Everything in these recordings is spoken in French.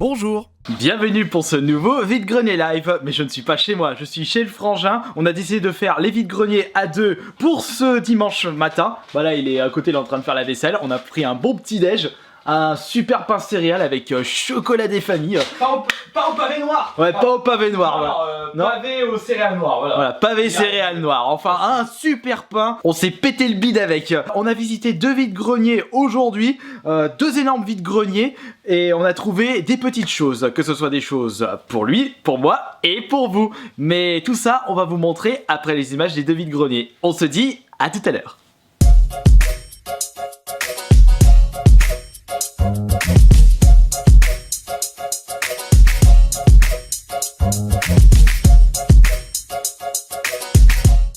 Bonjour. Bienvenue pour ce nouveau vide-grenier live, mais je ne suis pas chez moi, je suis chez le frangin. On a décidé de faire les vide-greniers à deux pour ce dimanche matin. Voilà, il est à côté, il est en train de faire la vaisselle. On a pris un bon petit déj, un super pain céréales avec chocolat des familles. Pas au pavé noir. Ouais, pas au pavé noir. Non, pavé aux céréales noires. Voilà, pavé céréales noires. Enfin, un super pain. On s'est pété le bide avec. On a visité deux vide-greniers aujourd'hui, deux énormes vide-greniers, et on a trouvé des petites choses, que ce soit des choses pour lui, pour moi et pour vous. Mais tout ça, on va vous montrer après les images des deux vide-greniers. On se dit à tout à l'heure.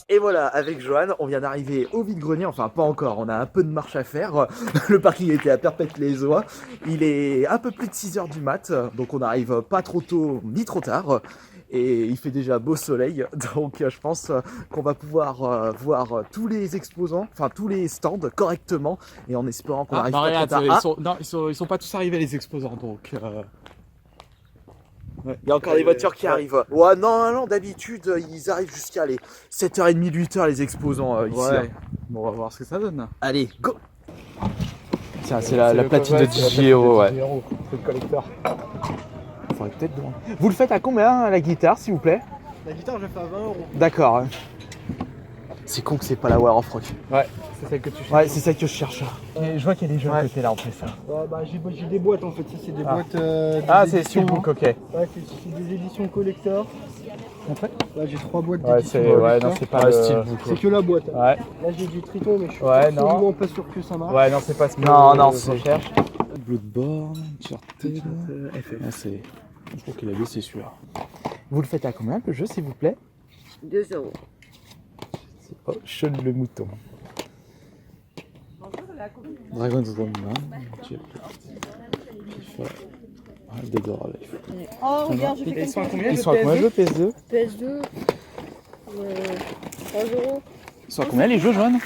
Et voilà, avec Johan, on vient d'arriver au vide-grenier, enfin pas encore, on a un peu de marche à faire. Le parking était à Perpète-les-Oies. Il est un peu plus de 6 h du mat, donc on n'arrive pas trop tôt ni trop tard. Et il fait déjà beau soleil, donc je pense qu'on va pouvoir voir tous les exposants, enfin tous les stands correctement, et en espérant qu'on arrive pas trop tard. Ils sont pas tous arrivés les exposants, donc... Ouais. Il y a encore des voitures qui arrivent. Ouais, non, d'habitude, ils arrivent jusqu'à les 7h30, 8h les exposants ici. Ouais. Bon, on va voir ce que ça donne. Allez, go! Tiens, c'est la platine de 10 euros, ouais. C'est le collecteur. Faudrait peut-être demander. Vous le faites à combien la guitare, s'il vous plaît? La guitare, je la fais à 20 €. D'accord. C'est con que c'est pas la War of Rock. Ouais, c'est celle que tu cherches. Ouais, c'est celle que je cherche. Et je vois qu'il y a des jeux à côté là en plus. Ouais, bah, j'ai des boîtes en fait, ça c'est des boîtes. Ah, des c'est éditions. Steelbook, ok. Ouais, c'est des éditions collector. Montrez. Là j'ai 3 boîtes Ouais, d'éditions c'est collector. non, c'est pas le Steelbook. C'est que la boîte. Ouais. Là j'ai du Triton, mais je suis Ouais, absolument pas sûr que ça marche. Ouais, non, c'est pas ce que Non, je c'est- cherche. Bloodborne, Uncharted. Ah, c'est. Je crois qu'il a baissé celui-là. Vous le faites à combien le jeu, s'il vous plaît? 2 €. Oh, Sean le mouton. Dragon's Dogma. Dead or Alive. Oh, regarde, je fais Ils sont à comme combien? Ils sont à combien le PS2? PS2, 3 €. Ils sont à combien les jeux, Joanne?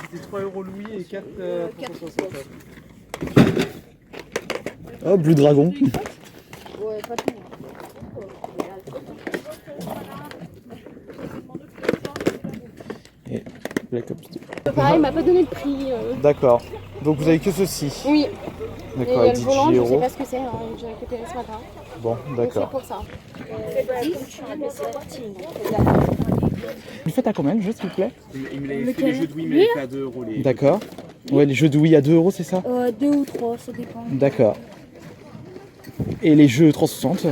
C'était 3 € Louis et 4 360. Oh, Blue Dragon. Ouais, pas tout. Et Black Ops 2. Pareil, il m'a pas donné de prix. D'accord. Donc vous avez que ceci. Oui, et D'accord, le 10 volant, je sais euros. pas ce que c'est, hein, j'ai récupéré ce matin. Bon, Donc c'est d'accord. pour ça. Vous le faites à combien le jeu, s'il vous plaît? Il me l'avait fait Lequel? les jeux de Wii, mais il fait à 2 € les. D'accord. Ouais, les jeux de Wii à 2 euros, c'est ça? 2 ou 3, ça dépend. D'accord. Et les jeux 360?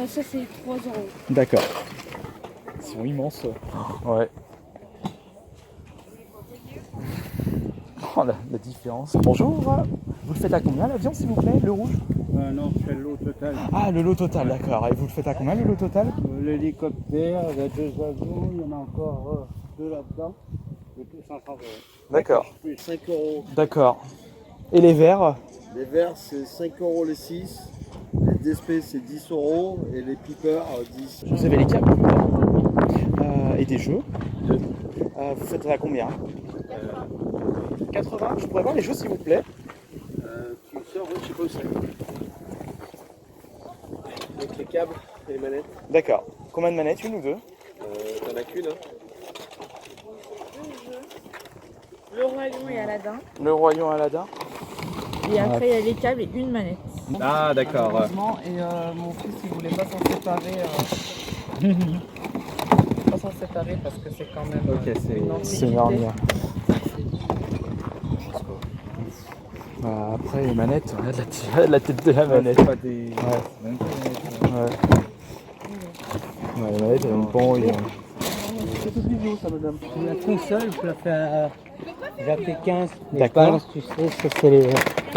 Ça c'est 3 €. D'accord. Ils sont immenses. Ouais. Oh, la différence. Bonjour. Vous le faites à combien l'avion, s'il vous plaît, le rouge? Non, je fais le lot total. Ah, le lot total, d'accord. Et vous le faites à combien le lot total? L'hélicoptère, il y a 2 avions, il y en a encore 2 là-dedans. Et tout 500 €. D'accord. Plus 5 €. D'accord. Et les verres? Les verres, c'est 5 € les 6. Les DSP, c'est 10 €. Et les pippers, 10. Vous avez les câbles et des jeux. Vous faites à combien? 80. Je pourrais voir les jeux, s'il vous plaît? Tu sors, je sais pas où c'est. Avec les câbles et les manettes. D'accord. Combien de manettes? Une ou deux? T'en as qu'une, hein. Le Roi Lion et Aladdin. Le Roi Lion Aladdin. Et après, il y a les câbles et une manette. Ah, d'accord. Et mon fils, il voulait pas s'en séparer. Pas s'en séparer parce que c'est quand même. Ok, c'est- une C'est antiquité. énorme. Après, les manettes, regarde la tête de la manette. Pas des. Ouais. Ouais, les manettes, elles ont bon. C'est tout vidéo ça, madame. La console, je la fais à. J'ai fait 15. D'accord. Tu sais, ça c'est les.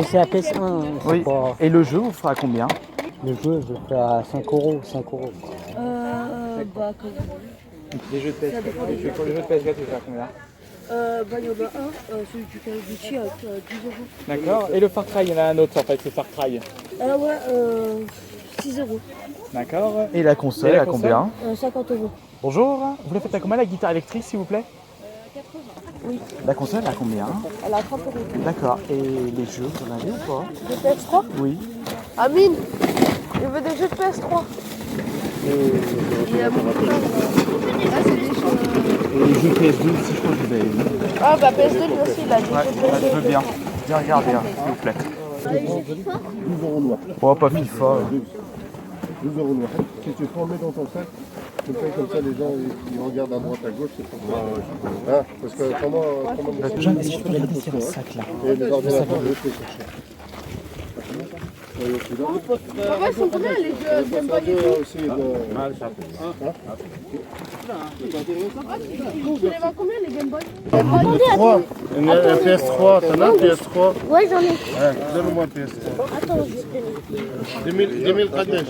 C'est la PS1. Oui. Et le jeu, vous le ferez à combien? Le jeu, je le fais à 5 €. 5 €. Bah, comme... Les jeux de PS4. Ça dépend des jeux. Pour les jeux de PS4, vous le ferez à combien? Bah, il y en a un, celui du Call of Duty à 10 €. D'accord. Et le Far Cry, il y en a un autre en fait, c'est Far Cry. Ah ouais, 6 €. D'accord. Et la console, à combien? 50 €. Bonjour, vous la faites à combien la guitare électrique, s'il vous plaît? 80. Oui, La console, à combien? elle a 30 €. D'accord. Et les jeux, vous en avez ou pas? De PS3 Oui. Amine, je veux des jeux de PS3. Il y a beaucoup de ah, c'est des jeux. Et les jeux PS2 aussi, je crois que vous avez vu. Ah bah PS2 lui aussi, il a des Ouais, jeux de bah, je PS2. veux bien. Viens regarder, hein, s'il vous plaît. 12 € noirs. Oh, pas FIFA. 12 € noirs. Si tu te remets dans ton sac, comme ça les gens ils regardent à droite à gauche, c'est pour voir. Hein, parce que comment Jeanne, est-ce que je peux regarder s'il y a un sac là? et les ordinateurs, je les chercher. Papa, ils sont combien les jeux Game Boy et tout Aussi de... Tu les vends combien les Game Boy 3. Un PS3, t'en as un PS3? Ouais, j'en ai. Ouais, donne-moi un PS3. Attends, je vais 2000 Qadej.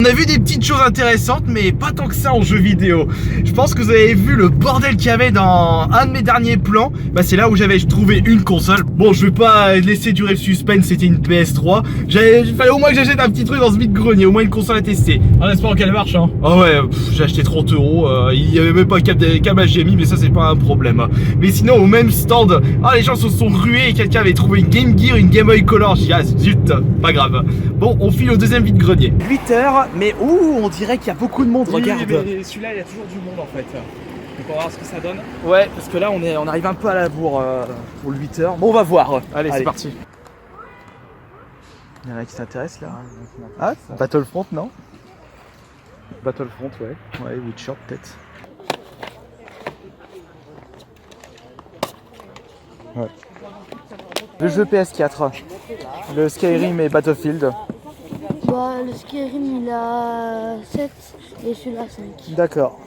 On a vu des petites choses intéressantes, mais pas tant que ça en jeu vidéo. Je pense que vous avez vu le bordel qu'il y avait dans un de mes derniers plans. Bah c'est là où j'avais trouvé une console. Bon, je vais pas laisser durer le suspense, c'était une PS3. Il fallait au moins que j'achète un petit truc dans ce vide-grenier, au moins une console à tester. En espérant qu'elle marche, hein. Ah ouais, j'ai acheté 30 €. Il y avait même pas câble HDMI, mais ça c'est pas un problème. Mais sinon, au même stand, les gens se sont rués et quelqu'un avait trouvé une Game Gear, une Game Boy Color. J'ai dit, ah zut, pas grave. Bon, on file au deuxième vide-grenier. 8 h. Mais on dirait qu'il y a beaucoup de monde, regarde. Mais celui-là, il y a toujours du monde en fait. Donc on va voir ce que ça donne. Ouais, parce que là on arrive un peu à la bourre pour le 8 h. Bon, on va voir. Allez, c'est parti. Il y en a qui s'intéressent là. Ah, Battlefront, non? Battlefront, ouais. Ouais, Witcher peut-être. Ouais. Le jeu PS4, le Skyrim et Battlefield. Bah, le Skyrim il a 7 et celui-là 5. D'accord.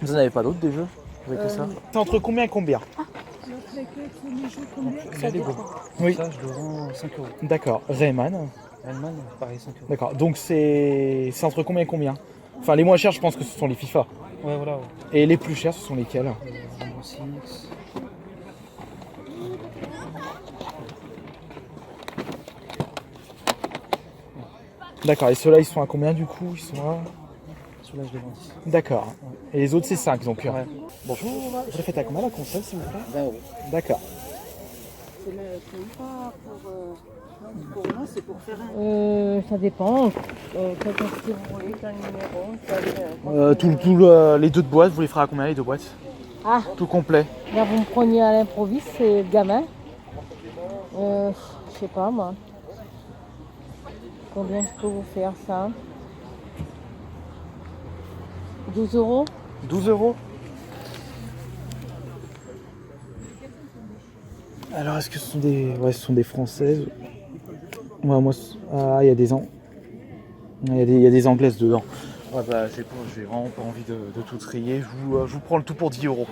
Vous en avez pas d'autres des jeux? Vous avez que ça? C'est entre combien et combien? Ça Lego. Oui. Ça, je le vends 5 €. D'accord. Rayman. Rayman, pareil, 5 €. D'accord. Donc c'est entre combien et combien? Enfin, les moins chers, je pense que ce sont les FIFA. Ouais, voilà. Ouais. Et les plus chers, ce sont lesquels? Rainbow Six. D'accord. Et ceux-là, ils sont à combien du coup? Ils sont à... Celui-là, je les vends 10. D'accord. Et les autres, c'est 5 donc. Ouais. Bonjour. Vous la faites à combien la console, s'il vous plaît? 20 €. D'accord. Ça dépend. Les deux de boîtes, vous les ferez à combien les deux boîtes? Ah, Tout complet. là vous me preniez à l'improviste, c'est le gamin. Je sais pas moi. Combien je peux vous faire ça? 12 €. 12 €. Alors est-ce que ce sont des... Ouais, ce sont des françaises. Ouais, moi... Ah, il y a des... Il y a des anglaises dedans. Ouais, bah j'ai vraiment pas envie de tout trier. Je vous prends le tout pour 10 €.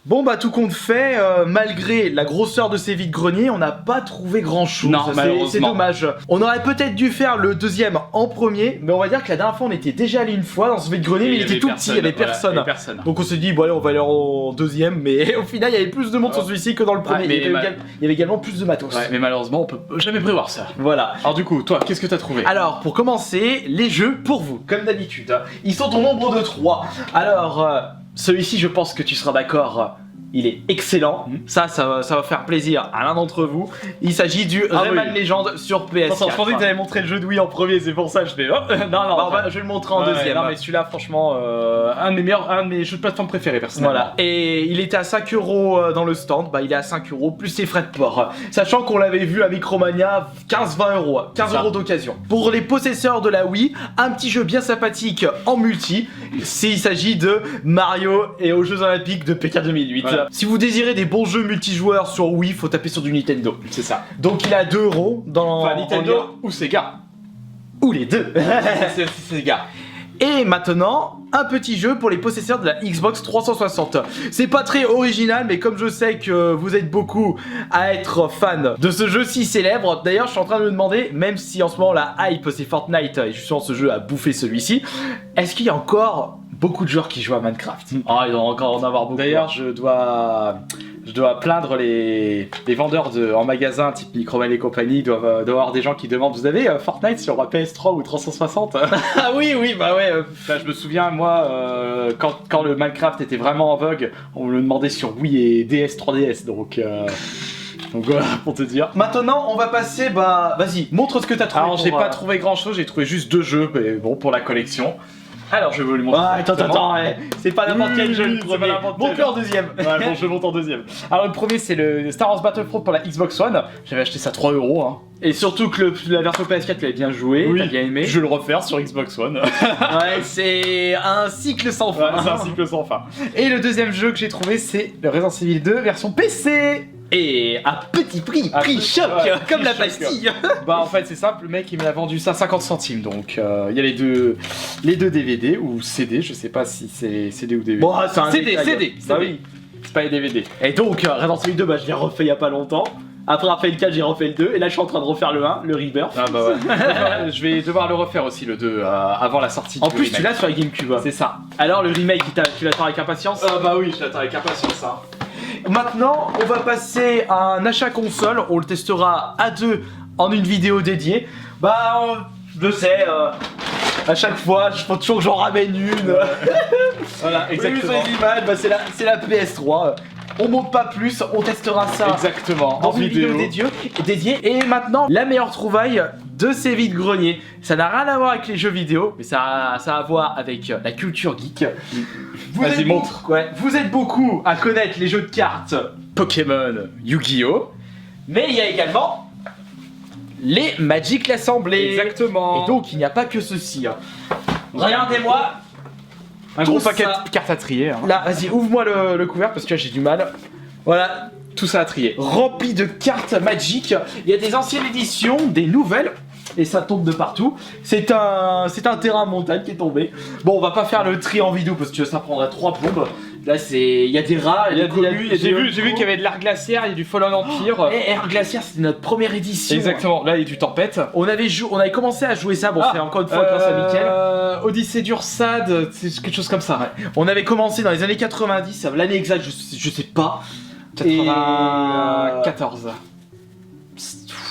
Bon bah tout compte fait, malgré la grosseur de ces vides-greniers, on n'a pas trouvé grand chose. Non, malheureusement. C'est dommage. On aurait peut-être dû faire le deuxième en premier, mais on va dire que la dernière fois on était déjà allé une fois dans ce vide-grenier, mais il était tout petit, il y avait personne. Donc on s'est dit bon allez on va aller en deuxième, mais au final il y avait plus de monde sur celui-ci que dans le premier. Ouais, il y avait également plus de matos. Ouais, mais malheureusement, on peut jamais prévoir ça. Voilà. Alors du coup, toi, qu'est-ce que t'as trouvé? Alors, pour commencer, les jeux pour vous, comme d'habitude. Ils sont au nombre de 3. Alors, celui-ci, je pense que tu seras d'accord, il est excellent. Ça va faire plaisir à l'un d'entre vous. Il s'agit du Rayman Legend sur PS4. Attends, je pensais que t'avais montré le jeu de Wii en premier, c'est pour ça que je fais non, je vais le montrer en deuxième. Non, mais celui-là, franchement, un de mes jeux de plateforme préférés, personnellement. Voilà, et il était à 5 € dans le stand, bah il est à 5 € plus ses frais de port. Sachant qu'on l'avait vu à Micromania, 15-20 €, 15 € d'occasion. Pour les possesseurs de la Wii, un petit jeu bien sympathique en multi, il s'agit de Mario et aux Jeux Olympiques de Pékin 2008. Voilà. Si vous désirez des bons jeux multijoueurs sur Wii, faut taper sur du Nintendo. C'est ça. Donc il est à 2 € dans... Enfin, Nintendo ou Sega. Ou les deux. C'est Sega. Et maintenant, un petit jeu pour les possesseurs de la Xbox 360. C'est pas très original, mais comme je sais que vous êtes beaucoup à être fan de ce jeu si célèbre, d'ailleurs je suis en train de me demander, même si en ce moment la hype c'est Fortnite et justement ce jeu a bouffé celui-ci, est-ce qu'il y a encore beaucoup de joueurs qui jouent à Minecraft? Ah, il doit encore en avoir beaucoup. D'ailleurs, je dois plaindre les vendeurs en magasin type Micromania et compagnie. Il doit y avoir des gens qui demandent: vous avez Fortnite sur PS3 ou 360? Ah oui, bah ouais. Je me souviens, moi, quand le Minecraft était vraiment en vogue, on me le demandait sur Wii et DS 3DS. Donc Donc voilà, pour te dire. Maintenant, on va passer, bah, vas-y, montre ce que t'as trouvé. Alors, j'ai pour, pas trouvé grand chose, j'ai trouvé juste 2 jeux, mais bon, pour la collection. Alors, je vais vous le montrer. Ah, attends, c'est pas n'importe quel jeu le c'est pas premier. n'importe quel. Montre-le en deuxième. Ouais, bon, je monte en deuxième. Alors, le premier, c'est le Star Wars Battlefront pour la Xbox One. J'avais acheté ça 3 €. Hein. Et surtout que la version PS4, tu l'avais bien joué, t'as bien aimé. Je vais le refaire sur Xbox One. Ouais, c'est un cycle sans fin. Ouais, c'est un cycle sans fin. Et le deuxième jeu que j'ai trouvé, c'est le Resident Evil 2 version PC. Et à petit prix, À prix petit- choc, ouais, comme prix la choc. pastille. Bah en fait c'est simple, le mec il me l'a vendu ça 50 centimes, donc il y a les deux DVD ou CD, je sais pas si c'est CD ou DVD. Bon, c'est un CD, détail. CD, Bah CD. oui. C'est pas les DVD. Et donc, Resident Evil 2, bah, je l'ai refait il y a pas longtemps. Après avoir fait le 4, j'ai refait le 2. Et là, je suis en train de refaire le 1, le Rebirth. Ah bah ouais. Je vais devoir le refaire aussi le 2 avant la sortie En du plus, remake. tu l'as sur la GameCube. C'est ça. Alors, le remake, tu l'attends avec impatience. Ah bah oui, je l'attends avec impatience ça. Maintenant, on va passer à un achat console. On le testera à deux en une vidéo dédiée. Bah, je sais, à chaque fois, je faut toujours que j'en ramène une. Voilà, Vous avez vu sur exactement. les images, bah, c'est la PS3. On monte pas plus, on testera ça Exactement. dans En une vidéo dédiée. Et maintenant, la meilleure trouvaille de ces vides-greniers. Ça n'a rien à voir avec les jeux vidéo, mais ça a à voir avec la culture geek. Vas-y, êtes montre. beaucoup- ouais, vous êtes beaucoup à connaître les jeux de cartes, Pokémon, Yu-Gi-Oh! mais il y a également les Magic l'Assemblée. Exactement. Et donc, il n'y a pas que ceci. Hein. Regardez-moi. un tout gros paquet ça. de cartes à trier. Hein. Là, vas-y, ouvre-moi le couvert parce que là, j'ai du mal. Voilà, Tout ça à trier. rempli de cartes Magic. Il y a des anciennes éditions, des nouvelles. Et ça tombe de partout. C'est un terrain de montagne qui est tombé. Bon, on va pas faire le tri en vidéo parce que ça prendrait 3 plombes. Là, il y a des rats, il y a des communes, il y a J'ai des vu qu'il y avait de l'art glaciaire, il y a du Fallen Empire. Et Air Glacier, c'était notre première édition. Exactement, là il y a du tempête. On avait commencé à jouer ça. Bon, c'est encore une fois grâce à Mickaël. Odyssée d'Ursad, c'est quelque chose comme ça. On avait commencé dans les années 90. L'année exacte, je sais pas. Et, 94.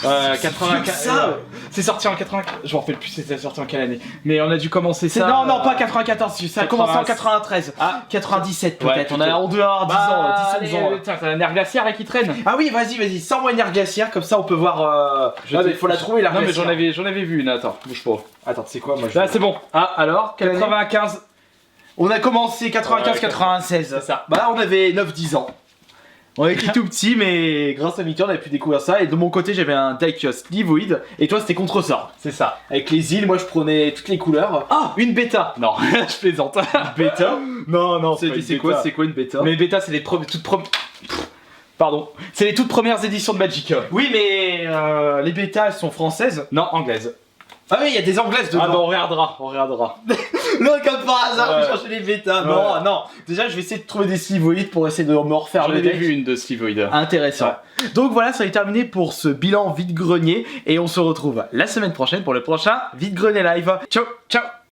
vieux que ça. C'est sorti en 84. Je me rappelle plus c'était sorti en quelle année. Mais on a dû commencer C'est- ça. non, pas 94, ça a commencé en 93. Ah. 97 Ouais, peut-être, plutôt. on doit avoir 10 ans, là, 10 ans. Là. Tiens, t'as un air glaciaire qui traîne. Ah oui, vas-y, sans moyen glaciaire, comme ça on peut voir. Ah, mais faut la trouver la Non, mais glacière. j'en avais vu une. Attends, bouge pas. Attends, c'est quoi moi je... Là, c'est bon. Ah, alors, quelle année 95. On a commencé 95-96. C'est ça. Bah là, on avait 9-10 ans. On était tout petit, mais grâce à Mickey, on avait pu découvrir ça. Et de mon côté, j'avais un deck Slivoid. Et toi, c'était contre ça. C'est ça. Avec les îles, moi je prenais toutes les couleurs. Ah, une bêta. Non, je plaisante. Bêta. Non, C'est quoi une bêta? Mais bêta, c'est les toutes premières. Pardon. C'est les toutes premières éditions de Magic. Oui, mais les bêtas, elles sont françaises. Non, anglaise. Ah oui, il y a des anglaises dedans. Ah bah on regardera. Non, comme par hasard, Ouais. vous cherchez les bêtas. Ouais. Non. Déjà, je vais essayer de trouver des Slivoïdes pour essayer de me refaire J'en le avais deck. vu une de Slivoid. Intéressant. Donc voilà, ça est terminé pour ce bilan vide-grenier. Et on se retrouve la semaine prochaine pour le prochain vide-grenier live. Ciao, ciao.